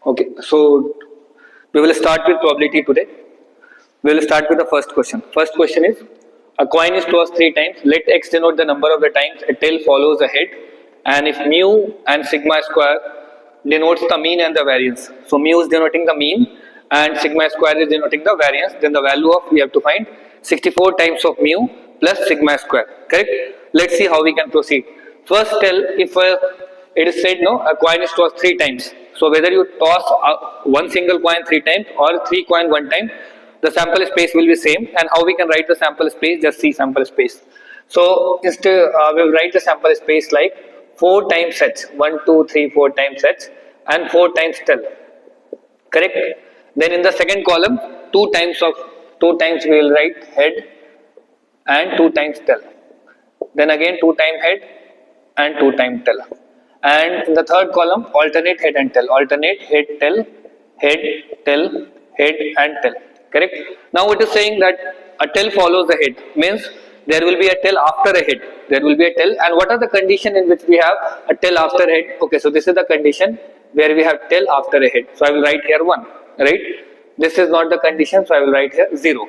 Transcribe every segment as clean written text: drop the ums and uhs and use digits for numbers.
Okay, so we will start with probability today. We will start with the first question. First question is, a coin is tossed 3 times. Let x denote the number of the times a tail follows a head, and if mu and sigma square denotes the mean and the variance. So mu is denoting the mean and sigma square is denoting the variance. Then the value of, we have to find 64 times of mu plus sigma square. Correct? Let's see how we can proceed. First tell if it is said no, a coin is tossed 3 times. So whether you toss one single coin 3 times or 3 coin 1 time, the sample space will be same. And how we can write the sample space? Just see sample space. So instead we will write the sample space like 4 times h, 1, 2, 3, 4 times h, and 4 times tell. Correct? Then in the second column, 2 times we will write head and 2 times tell. Then again 2 times head and 2 times tell. And in the third column, alternate head and tell. Alternate head, tell, head, tell, head and tell. Correct? Now it is saying that a tell follows the head. Means there will be a tell after a head. There will be a tell. And what are the condition in which we have a tell after a head? Okay, so this is the condition where we have tell after a head. So I will write here 1. Right? This is not the condition, so I will write here 0.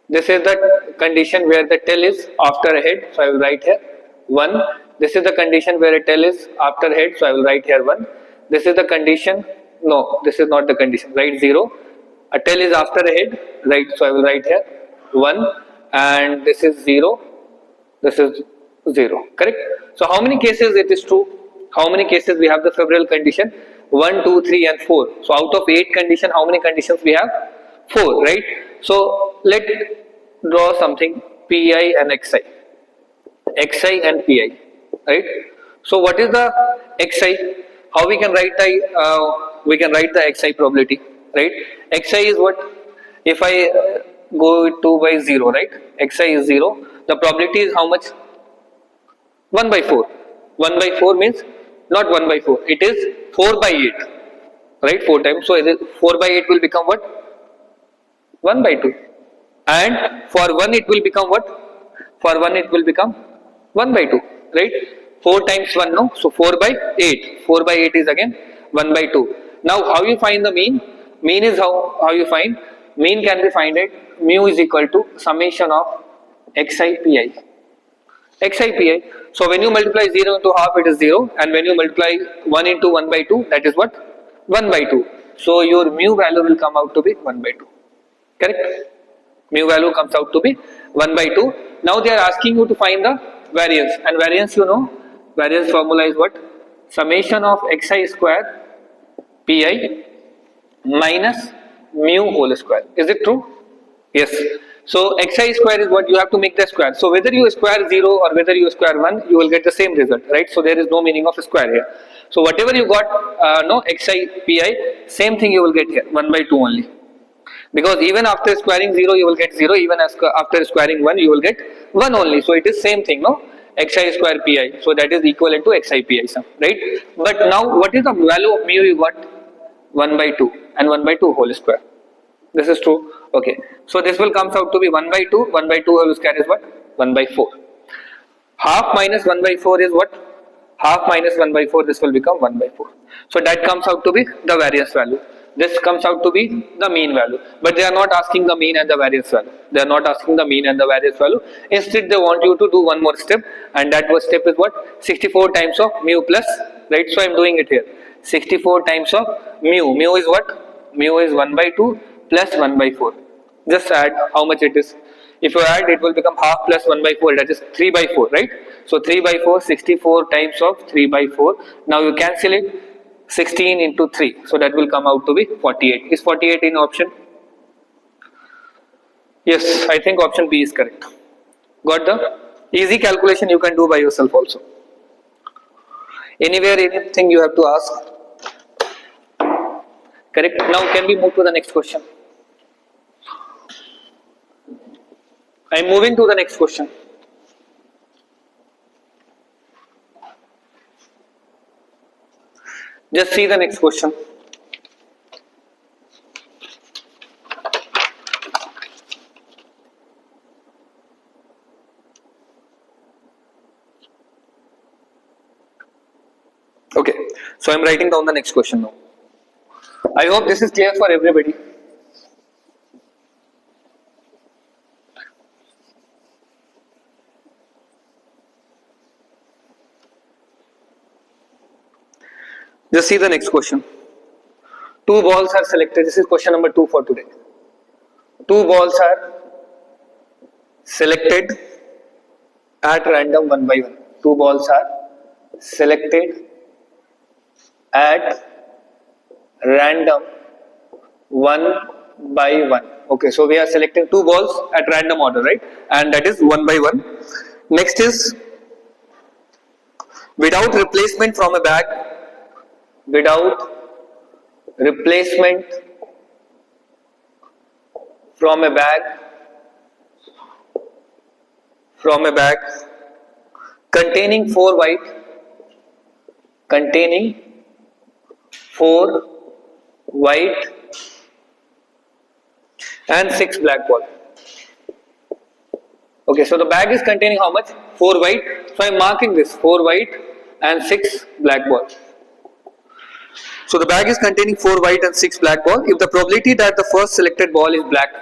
This is the condition where the tell is after a head, so I will write here 1. This is the condition where a tell is after head, so I will write here 1. This is the condition, no, this is not the condition, write 0. A tell is after a head, right, so I will write here 1. And this is 0, this is 0, correct? So how many cases it is true? How many cases we have the favorable condition? 1, 2, 3 and 4. So out of 8 conditions, how many conditions we have? 4, right? So let draw something Pi and Xi. Xi and Pi, right? So what is the Xi? How we can write the Xi probability, right? Xi is what? If I go 2 by 0, right? Xi is 0. The probability is how much? 1 by 4. 1 by 4 means not 1 by 4. It is 4 by 8, right? 4 times. So 4 by 8 will become what? 1 by 2. And for 1 it will become what? For 1 it will become 1 by 2, right? 4 times 1, no? So 4 by 8. 4 by 8 is again 1 by 2. Now how you find the mean? Mean is how you find? Mean can be found at mu is equal to summation of xi pi. Xi pi. So when you multiply 0 into half, it is 0. And when you multiply 1 into 1 by 2, that is what? 1 by 2. So your mu value will come out to be 1 by 2. Correct? Mu value comes out to be 1 by 2. Now they are asking you to find the variance. And variance, you know, variance formula is what? Summation of xi square pi minus mu whole square. Is it true? Yes. So xi square is what? You have to make the square. So whether you square 0 or whether you square 1, you will get the same result, right? So there is no meaning of square here. So whatever you got, xi pi, same thing you will get here, 1 by 2 only. Because even after squaring 0, you will get 0. Even after squaring 1, you will get 1 only. So it is same thing, no? Xi square pi. So that is equivalent to xi pi sum, right? But now what is the value of mu you got? 1 by 2 and 1 by 2 whole square. This is true. Okay. So this will comes out to be 1 by 2. 1 by 2 whole square is what? 1 by 4. Half minus 1 by 4 is what? Half minus 1 by 4, this will become 1 by 4. So that comes out to be the variance value. This comes out to be the mean value. But they are not asking the mean and the variance value. They are not asking the mean and the variance value. Instead, they want you to do one more step. And that was step is what? 64 times of mu plus, right? So I am doing it here. 64 times of mu. Mu is what? Mu is 1 by 2 plus 1 by 4. Just add how much it is. If you add, it will become half plus 1 by 4. That is 3 by 4, right? So 3 by 4, 64 times of 3 by 4. Now you cancel it. 16 into 3. So that will come out to be 48. Is 48 in option? Yes, I think option B is correct. Got the easy calculation you can do by yourself also. Anywhere, anything you have to ask. Correct. Now can we move to the next question? I am moving to the next question. Just see the next question. Okay, so I am writing down the next question now. I hope this is clear for everybody. Just see the next question. Two balls are selected. This is question number 2 for today. Two balls are selected at random one by one. Two balls are selected at random one by one. Okay, so we are selecting two balls at random order, right? And that is one by one. Next is without replacement from a bag. Without replacement from a bag. From a bag containing 4 white. Containing 4 white and 6 black ball. Okay, so the bag is containing how much? 4 white. So I am marking this 4 white and 6 black ball. So the bag is containing 4 white and 6 black ball. If the probability that the first selected ball is black,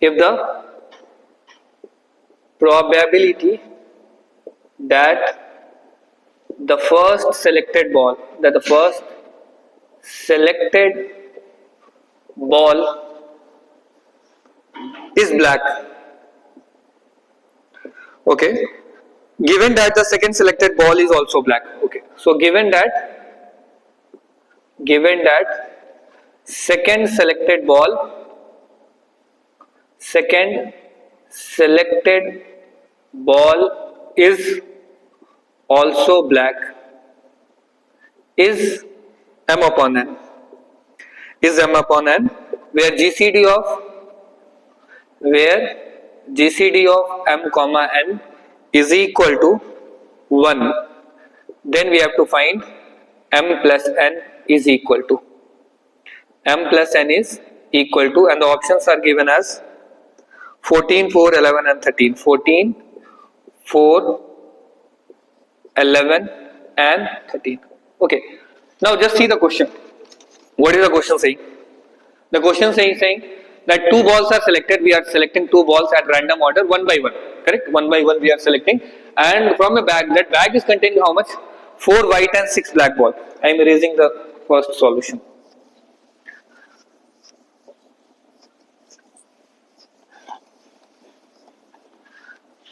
if the probability that the first selected ball, is black. Okay. Given that the second selected ball is also black. Okay. So given that second selected ball is also black, is m upon n, where GCD of m comma n is equal to 1, then we have to find m plus n is equal to, and the options are given as 14, 4, 11 and 13. 14, 4, 11 and 13. Okay. Now just see the question. What is the question saying? The question saying that two balls are selected. We are selecting two balls at random order, one by one. Correct? One by one we are selecting. And from a bag, that bag is containing how much? 4 white and 6 black ball. I am erasing the first solution.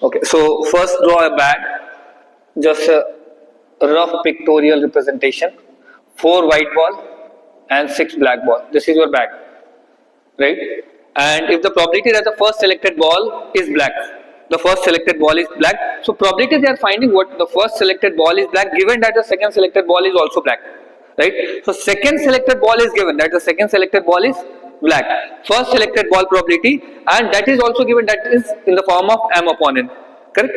Okay, so first draw a bag, just a rough pictorial representation. 4 white ball and 6 black ball. This is your bag, right? And if the probability that the first selected ball is black, so probability they are finding what the first selected ball is black, given that the second selected ball is also black, right? So second selected ball is given that the second selected ball is black. First selected ball probability, and that is also given, that is in the form of m upon n. Correct?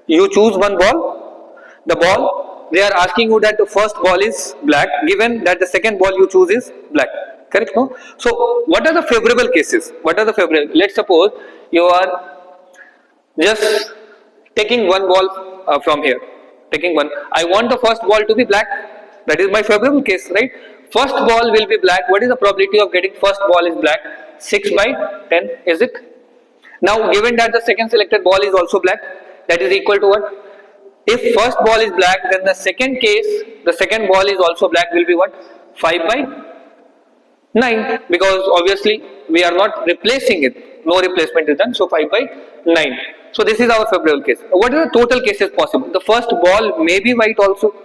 You choose one ball, the ball, they are asking you that the first ball is black, given that the second ball you choose is black. Correct? No? So what are the favorable cases? Let's suppose you are just taking one ball from here, taking one. I want the first ball to be black. That is my favorable case, right? First ball will be black. What is the probability of getting first ball is black? 6 by 10, is it? Now given that the second selected ball is also black, that is equal to what? If first ball is black, then the second case, the second ball is also black, will be what? 5 by 9, because obviously we are not replacing it. No replacement is done, so 5 by 9. So this is our favorable case. What are the total cases possible? The first ball may be white also,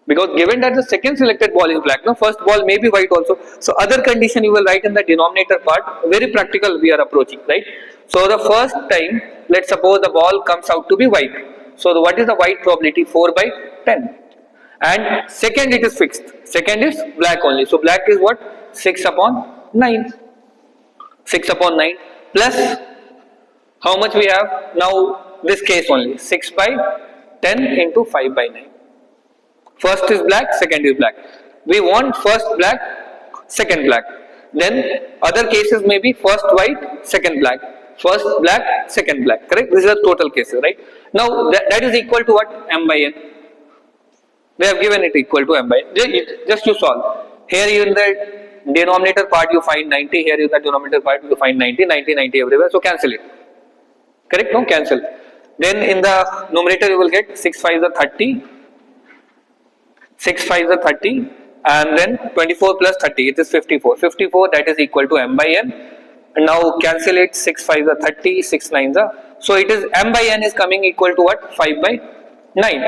because given that the second selected ball is black, no, first ball may be white also. So other condition you will write in the denominator part. Very practical we are approaching, right? So the first time, let's suppose the ball comes out to be white. So what is the white probability? 4 by 10. And second, it is fixed. Second is black only. So black is what? 6 upon 9. 6 upon 9 plus how much we have? Now this case only. 6 by 10 into 5 by 9. First is black, second is black. We want first black, second black. Then other cases may be first white, second black. First black, second black. Correct? This is the total cases, right? Now that is equal to what? M by n. They have given it equal to m by n. Just to solve. Here in the denominator part you find 90, here in the denominator part you find 90, 90, 90 everywhere, so cancel it. Correct? No, cancel. Then in the numerator you will get 6 5s are 30, 6 5s are 30, and then 24 plus 30, it is 54. 54, that is equal to m by n. And now cancel it, 6 5s are 30, 6 9s are. So it is m by n is coming equal to what? 5 by 9.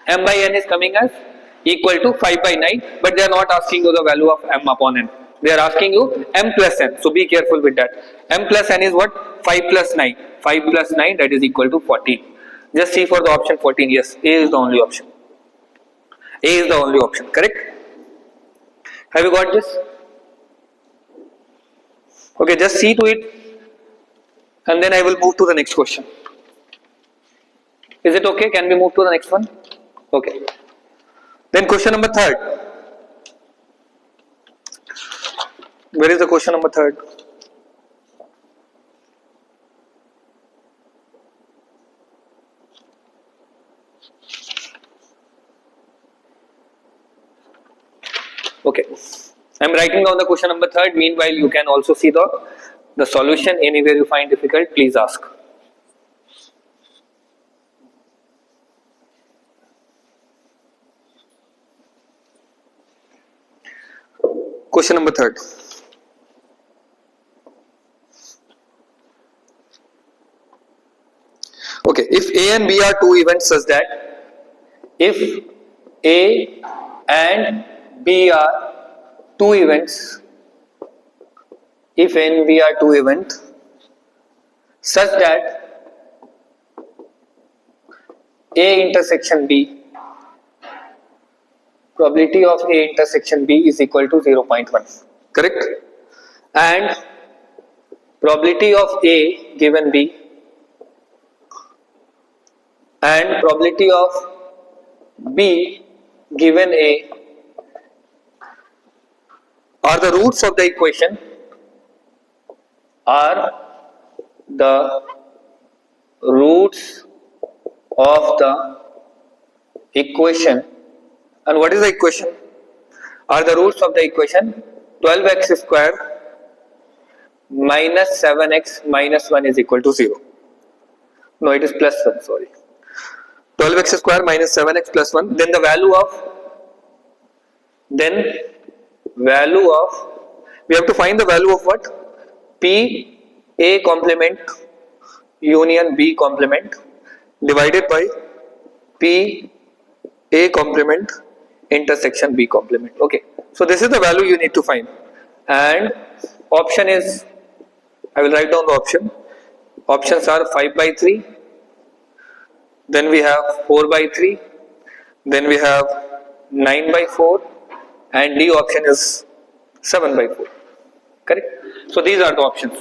M by n is coming as equal to 5 by 9, but they are not asking you the value of m upon n. They are asking you m plus n. So be careful with that. M plus n is what? 5 plus 9. 5 plus 9, that is equal to 14. Just see for the option 14. Yes, A is the only option. A is the only option. Correct? Have you got this? Okay, just see to it, and then I will move to the next question. Is it okay? Can we move to the next one? Okay. Then question number 3. Where is the question number 3? Okay. I am writing down the question number 3. Meanwhile, you can also see the solution. Anywhere you find difficult, please ask. Question number 3. Okay, if A and B are two events such that if A and B are two events, if A and B are two events such that A intersection B, probability of A intersection B is equal to 0.1, correct? And probability of A given B and probability of B given A are the roots of the equation, are the roots of the equation. And what is the equation? Are the roots of the equation 12x square minus 7x minus 1 is equal to 0. No, it is plus 1, sorry. 12x square minus 7x plus 1. Then the value of, we have to find the value of what? P A complement union B complement divided by P A complement intersection B complement. Okay, so this is the value you need to find, and option is, I will write down the option. Options are 5 by 3, then we have 4 by 3, then we have 9 by 4, and D option is 7 by 4. Correct? So these are the options.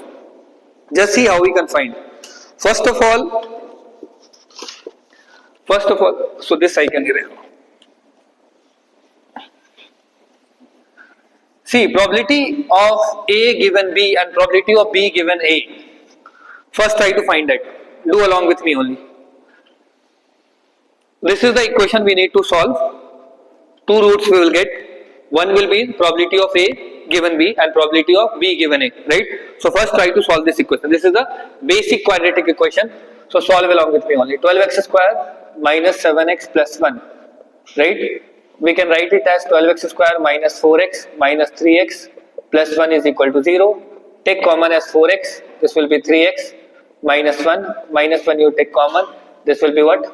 Just see how we can find. First of all, so this I can erase. See, probability of A given B and probability of B given A. First try to find that. Do along with me only. This is the equation we need to solve. Two roots we will get. One will be probability of A given B and probability of B given A, right? So first try to solve this equation. This is the basic quadratic equation. So solve along with me only. 12x square minus 7x plus 1, right? We can write it as 12x square minus 4x minus 3x plus 1 is equal to 0. Take common as 4x. This will be 3x minus 1. Minus 1 you take common. This will be what?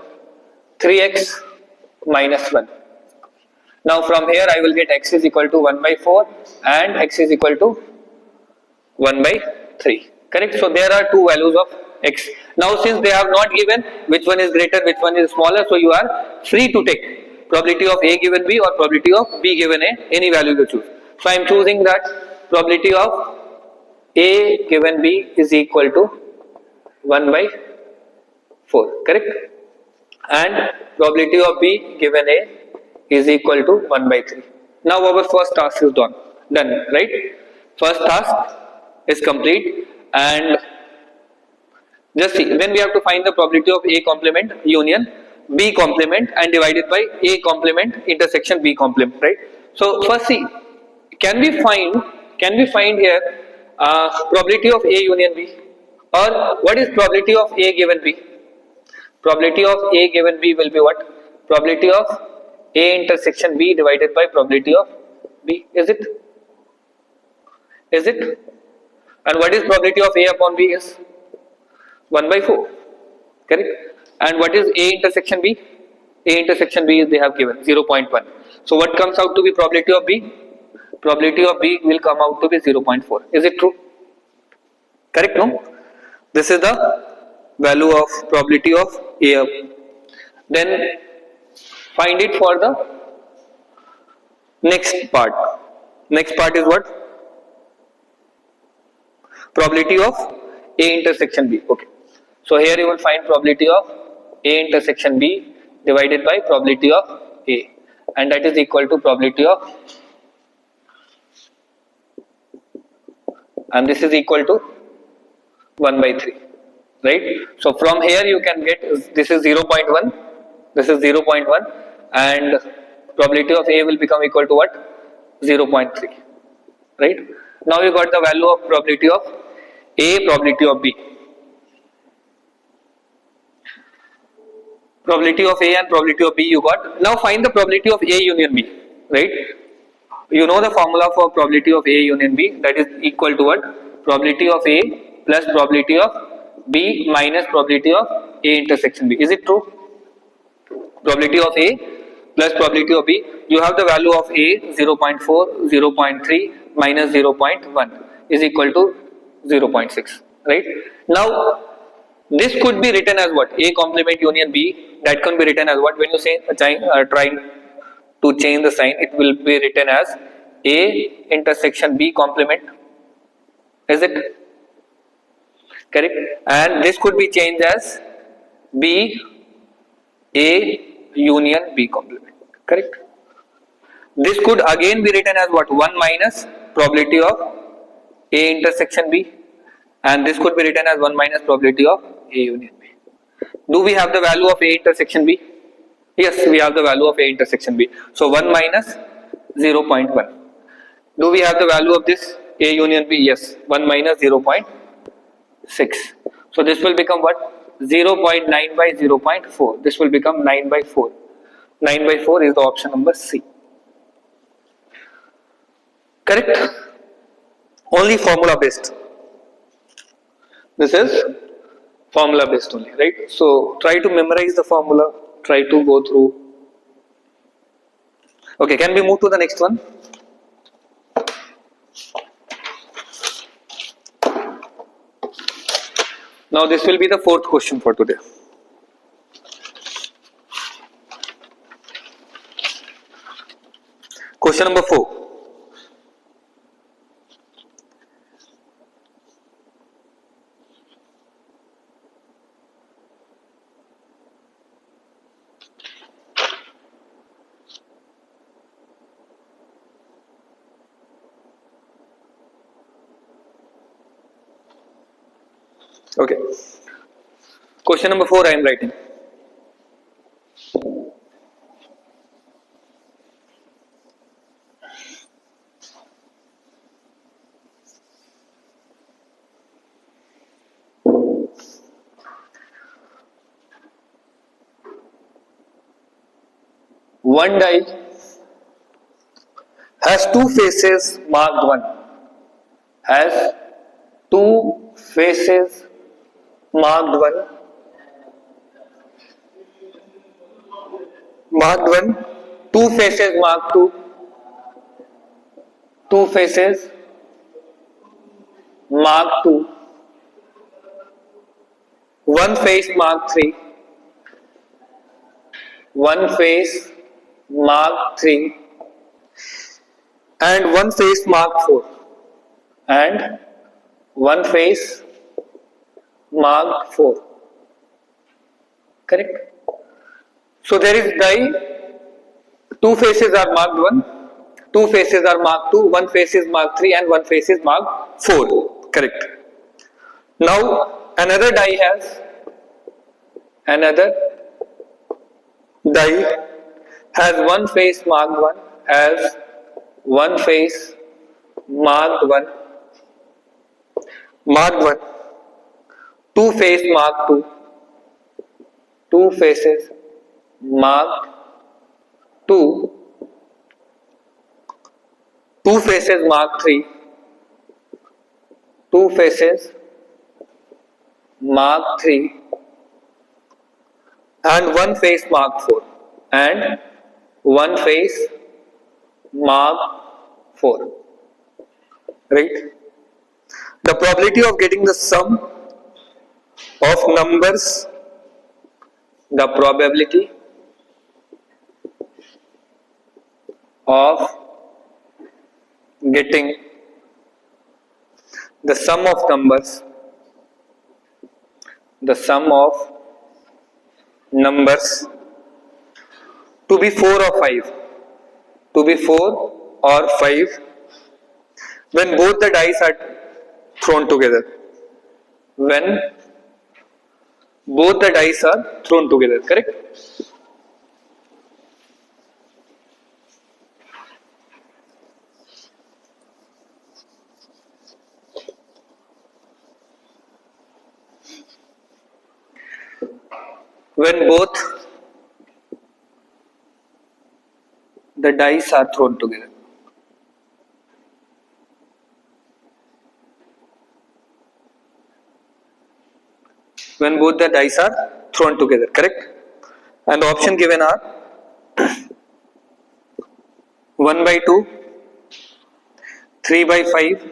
3x minus 1. Now from here I will get x is equal to 1 by 4 and x is equal to 1 by 3. Correct? So there are two values of x. Now since they have not given which one is greater, which one is smaller, so you are free to take probability of A given B or probability of B given A, any value you choose. So I am choosing that probability of A given B is equal to 1 by 4. Correct? And probability of B given A is equal to 1 by 3. Now our first task is done, right? First task is complete, and just see, then we have to find the probability of A complement union B complement and divided by A complement intersection B complement, right? So first see, can we find here probability of A union B, or what is probability of A given B? Probability of A given B will be what? Probability of A intersection B divided by probability of B. Is it? Is it? And what is probability of A upon B is 1 by 4. Correct? And what is A intersection B? A intersection B is they have given 0.1. So what comes out to be probability of B? Probability of B will come out to be 0.4. Is it true? Correct? No? This is the value of probability of A. Then find it for the next part. Next part is what? Probability of A intersection B. Okay. So here you will find probability of A intersection B divided by probability of A, and that is equal to probability of, and this is equal to 1 by 3, right? So from here you can get, this is 0.1, this is 0.1, and probability of A will become equal to what? 0.3, right? Now you got the value of probability of A, probability of B. Probability of A and probability of B you got. Now find the probability of A union B, right? You know the formula for probability of A union B, that is equal to what? Probability of A plus probability of B minus probability of A intersection B. Is it true? Probability of A plus probability of B, you have the value of A 0.4, 0.3 minus 0.1 is equal to 0.6, right? Now this could be written as what? A complement union B. That can be written as what? When you say trying to change the sign, it will be written as A intersection B complement. Is it correct? And this could be changed as B A union B complement. Correct? This could again be written as what? 1 minus probability of A intersection B, and this could be written as 1 minus probability of A union B. Do we have the value of A intersection B? Yes, we have the value of A intersection B. So 1 minus 0.1. Do we have the value of this A union B? Yes, 1 minus 0.6. So this will become what? 0.9 by 0.4. This will become 9 by 4. 9 by 4 is the option number C. Correct? Only formula based. This is formula based only, right? So try to memorize the formula, try to go through. Okay, can we move to the next one? Now this will be the fourth question for today. Question number 4. Okay. Question number 4 I am writing. One die has two faces marked 1. Has two faces marked 1. Marked 1. Two faces marked 2. Two faces marked 2. One face marked 3. One face marked 3. And one face marked 4. And one face marked 4. Correct? So there is die, two faces are marked 1, two faces are marked 2, one face is marked 3 and one face is marked 4. Correct. Now another die has one face marked 1, has one face marked 1, marked 1, two face marked 2, two faces marked 2, two faces marked 3, two faces marked 3, and one face marked 4, and one face marked 4, right? The probability of getting the sum of numbers, the probability of getting the sum of numbers, the sum of numbers to be 4 or 5, to be 4 or 5 when both the dice are thrown together, when both the dice are thrown together, correct? When both the dice are thrown together. When both the dice are thrown together, correct? And the option given are 1 by 2, 3 by 5,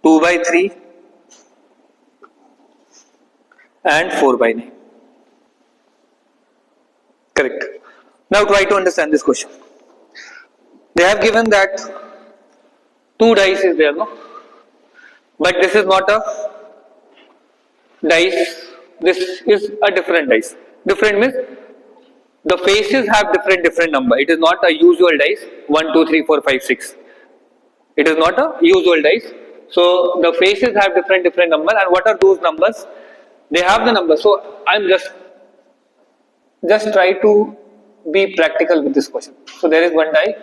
2 by 3, and 4 by 9. Correct. Now try to understand this question. They have given that 2 dice is there, no? But this is not a dice, this is a different dice. Different means the faces have different number. It is not a usual dice 1, 2, 3, 4, 5, 6. It is not a usual dice. So the faces have different number, and what are those numbers? They have the number. So I'm just try to be practical with this question. So there is one die.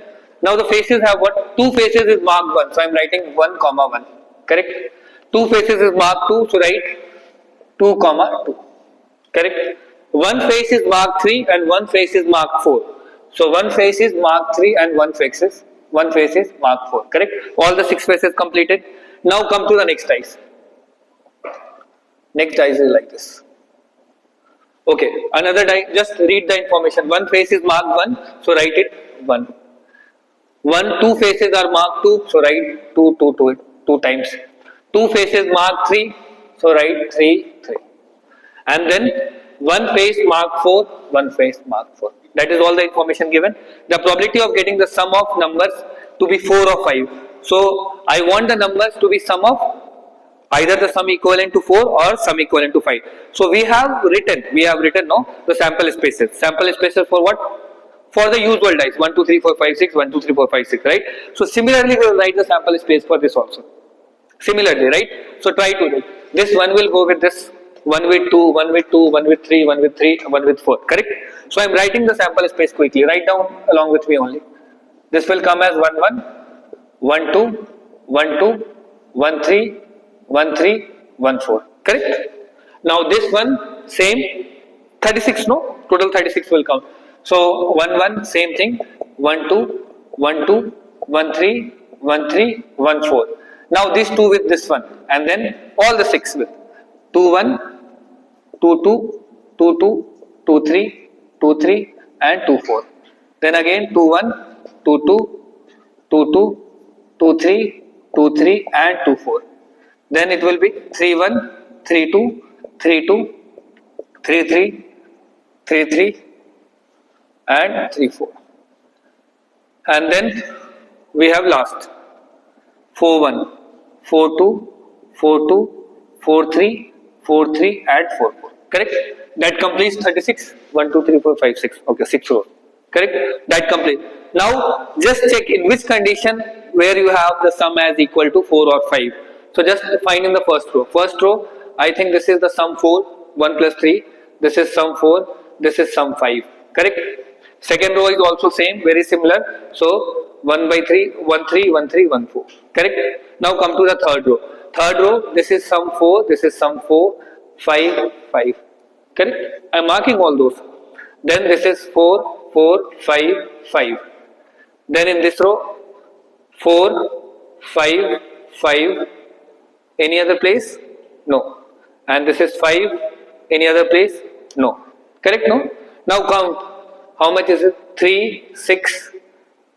Now the faces have what? 2 faces is marked 1. So I'm writing 1, 1. Correct? 2 faces is marked 2. So write 2, 2. Correct? One face is marked 3 and one face is marked 4. So one face is marked 3 and one face is marked 4. Correct? All the 6 faces completed. Now come to the next dice. Next dice is like this. Okay, another die, just read the information. One face is marked 1, so write it 1. 2 faces are marked 2, so write 2 to it 2 times. 2 faces marked 3, so write 3. And then one face marked 4, one face marked 4. That is all the information given. The probability of getting the sum of numbers to be 4 or 5. So I want the numbers to be sum of either the sum equivalent to 4 or sum equivalent to 5. So we have written no, the sample spaces. Sample spaces for what? For the usual dice 1, 2, 3, 4, 5, 6, 1, 2, 3, 4, 5, 6, right? So similarly we will write the sample space for this also. Similarly, right? So try to do. This one will go with this, 1 with 2, 1 with 2, 1 with 3, 1 with 3, 1 with 4, correct? So I am writing the sample space quickly. Write down along with me only. This will come as 1, 1, 1, 2, 1, 2, 1, 3, 1, 3, 1, 4, correct? Now this one, same, 36, no? Total 36 will come. So 1, 1, same thing, 1, 2, 1, 2, 1, 3, 1, 3, 1, 4. Now this 2 with this one, and then all the 6 with 2, 1, 2, 2, 2, 2, 2, 3, 2, 3, and 2, 4. Then again 2, 1, 2, 2, 2, 2, 2, 3, 2, 3, and 2, 4. Then it will be 3, 1, 3, 2, 3, 2, 3, 3, 3, 3, and 3, 4. And then we have last 4, 1, 4, 2, 4, 2, 4, 3, 4, 3, and 4, 4. Correct? That completes 36. 1, 2, 3, 4, 5, 6. Okay, 6 rows. Correct? That complete. Now just check in which condition where you have the sum as equal to 4 or 5. So just find in the first row. First row, I think this is the sum 4, 1 plus 3. This is sum 4. This is sum 5. Correct? Second row is also same, very similar. So 1 by 3, 1, 3, 1, 3, 1, 4. Correct? Now come to the third row. Third row, this is sum 4, this is sum 4, 5, 5. Correct? I am marking all those. Then this is 4, 4, 5, 5. Then in this row, 4, 5, 5. Any other place? No. And this is 5. Any other place? No. Correct? No? Now count. How much is it? 3, 6,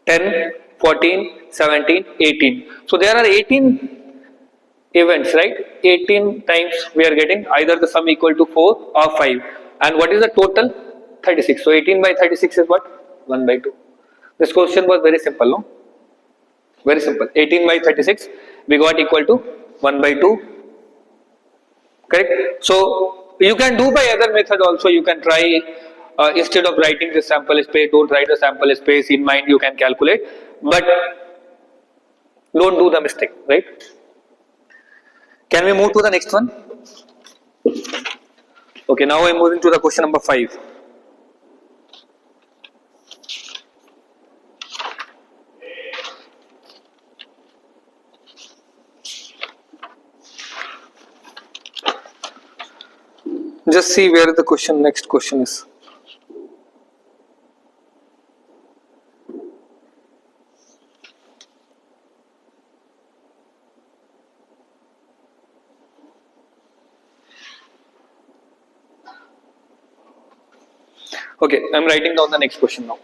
10, 14, 17, 18. So there are 18 events, right? 18 times we are getting either the sum equal to 4 or 5. And what is the total? 36. So 18 by 36 is what? 1 by 2. This question was very simple, no? Very simple. 18 by 36 we got equal to 1 by 2. Correct? So you can do by other method also. You can try instead of writing the sample space, don't write the sample space. In mind you can calculate, but don't do the mistake, right? Can we move to the next one? Okay, now I'm moving to the question number 5. Just see where the question, next question is. Okay, I'm writing down the next question now.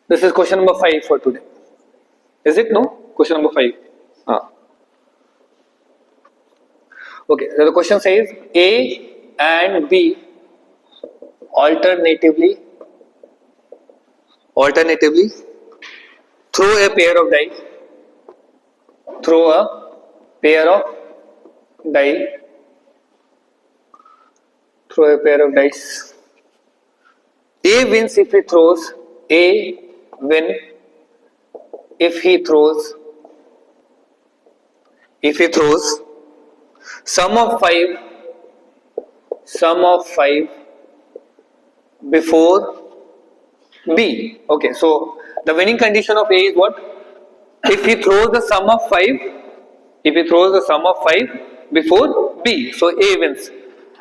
This is question number 5 for today. Is it? No? Question number 5. Okay, so the question says A and B alternatively throw a pair of die. Throw a pair of die. Throw a pair of dice. A wins if he throws. A win if he throws. If he throws sum of 5 before B. Okay, so the winning condition of A is what? If he throws the sum of 5, if he throws the sum of 5 before B, so A wins.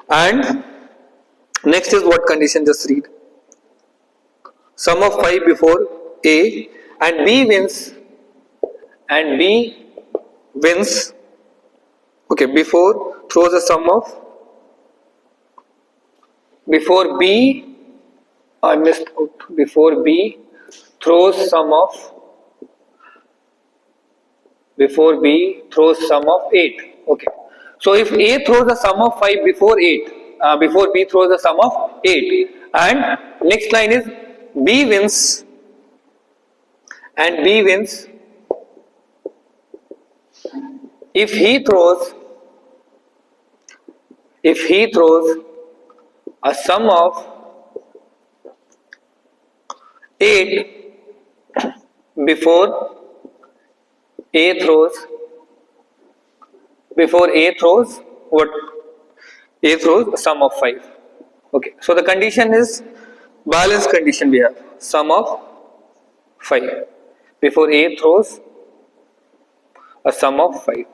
And next is what condition? Just read. Sum of 5 before A, and B wins. And B wins. Okay, before throws the sum of, before B, I missed out, before B throws sum of, before B throws sum of 8. Okay, so if A throws the sum of 5 before 8, before B throws the sum of 8, and next line is B wins, and B wins if he throws a sum of 8 before A throws what? A throws sum of 5. Okay, so the condition is balance condition. We have sum of 5 before A throws a sum of 5.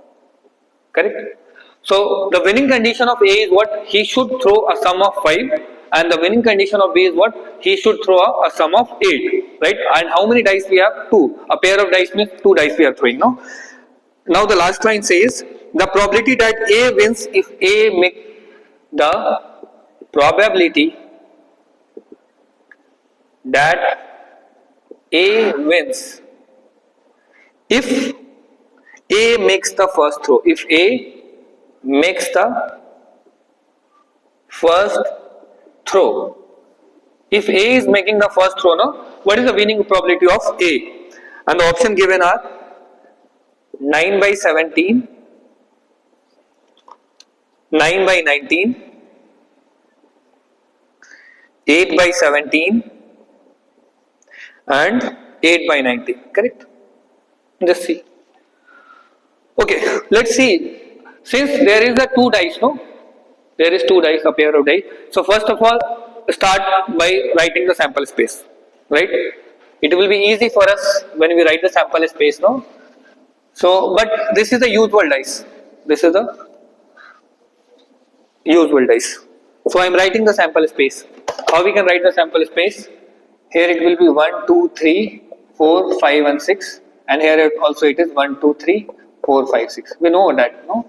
Correct? So the winning condition of A is what? He should throw a sum of 5, and the winning condition of B is what? He should throw a sum of 8, right? And how many dice we have? 2. A pair of dice means 2 dice we are throwing, no? Now the last line says the probability that A wins if A make the probability that A wins if A makes the first throw. If A makes the first throw. If A is making the first throw, no, what is the winning probability of A? And the option given are 9 by 17, 9 by 19, 8 by 17 and 8 by 19, correct? Just see. Okay, let's see. Since there is a two dice, no? There is two dice, a pair of dice. So first of all, start by writing the sample space, right? It will be easy for us when we write the sample space, no? So, but this is the usual dice. This is the usual dice. So I am writing the sample space. How we can write the sample space? Here it will be 1, 2, 3, 4, 5 and 6, and here it also it is 1, 2, 3, 4, 5, 6. We know that, no?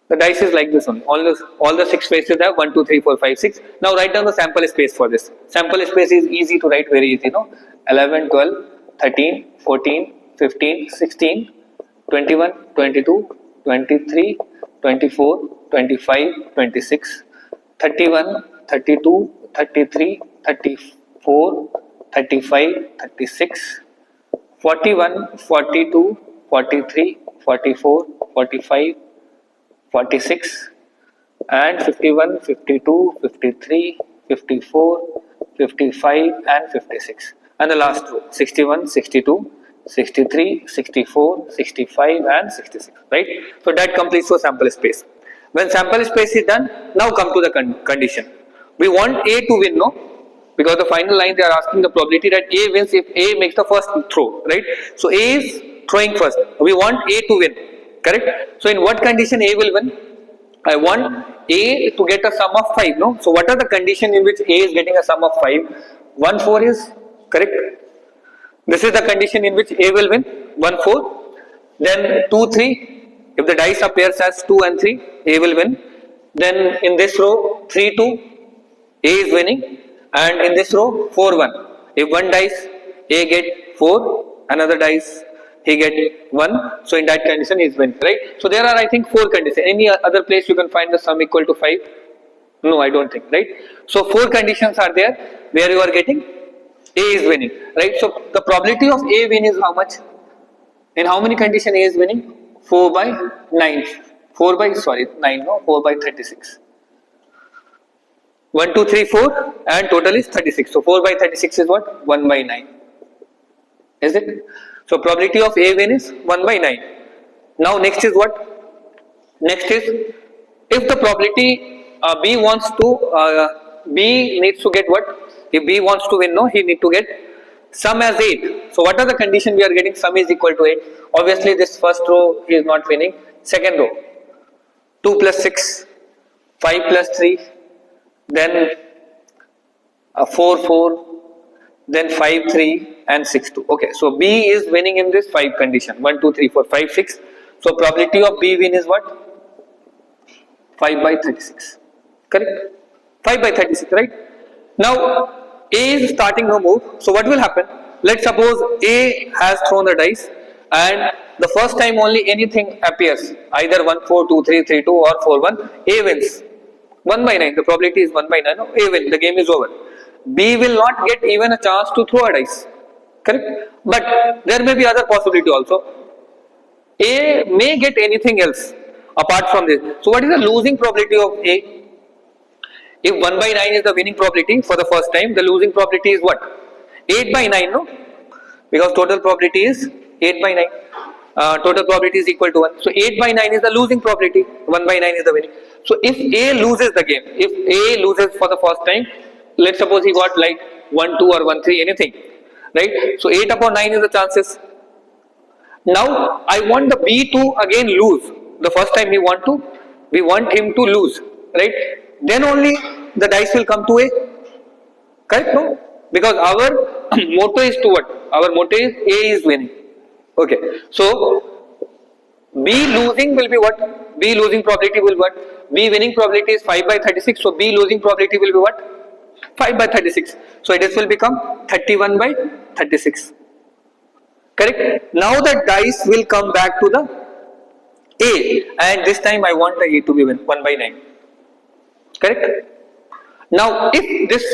The dice is like this only. All the 6 spaces have 1, 2, 3, 4, 5, 6. Now write down the sample space for this. Sample space is easy to write, very easy, no? 11, 12, 13, 14, 15, 16, 21, 22, 23, 24, 25, 26, 31, 32, 33, 34, 35, 36, 41, 42, 43, 44, 45, 46 and 51, 52, 53, 54, 55 and 56. And the last row 61, 62, 63, 64, 65 and 66, right? So that completes your sample space. When sample space is done, now come to the condition. We want A to win, no? Because the final line they are asking the probability that A wins if A makes the first throw, right? So A is throwing first. We want A to win, correct? So in what condition A will win? I want A to get a sum of 5, no? So what are the conditions in which A is getting a sum of 5? 1, 4 is correct. This is the condition in which A will win, 1, 4. Then 2, 3. If the dice appears as 2 and 3, A will win. Then in this row, 3, 2, A is winning. And in this row, 4, 1. If one dice, A get 4, another dice, he get 1. So in that condition, he is winning, right? So there are, I think, 4 conditions. Any other place you can find the sum equal to 5? No, I don't think, right? So 4 conditions are there where you are getting A is winning, right? So the probability of A win is how much? In how many conditions A is winning? 4 by 9. 9, no, 4 by 36. 1, 2, 3, 4 and total is 36. So 4 by 36 is what? 1 by 9. Is it? So probability of A win is 1 by 9. Now next is what? Next is if the probability B needs to get what? If B wants to win, no, he need to get sum as 8. So what are the conditions we are getting? Sum is equal to 8. Obviously this first row he is not winning. Second row 2 plus 6, 5 plus 3, then 4, 4, then 5, 3 and 6, 2. Okay, so B is winning in this 5 condition. 1, 2, 3, 4, 5, 6. So probability of B win is what? 5 by 36. Correct? 5 by 36, right? Now A is starting no move. So what will happen? Let's suppose A has thrown the dice and the first time only anything appears, either 1, 4, 2, 3, 3, 2 or 4, 1, A wins. 1 by 9, the probability is 1 by 9, no? A wins, the game is over. B will not get even a chance to throw a dice, correct? But there may be other possibility also. A may get anything else apart from this. So what is the losing probability of A? If 1 by 9 is the winning probability for the first time, the losing probability is what? 8 by 9, no? Because total probability is 8 by 9. Total probability is equal to 1. So 8 by 9 is the losing probability. 1 by 9 is the winning. So if A loses the game, if A loses for the first time, let's suppose he got like 1, 2 or 1, 3, anything, right? So 8 upon 9 is the chances. Now I want the B to again lose. The first time we want him to lose, right? Then only the dice will come to A. Correct? No? Because our motto is to what? Our motto is A is winning. Okay. So B losing will be what? B losing probability will be what? B winning probability is 5 by 36. So B losing probability will be what? 5 by 36. So it will become 31 by 36. Correct? Now the dice will come back to the A, and this time I want the A to be 1 by 9. Correct? Now if this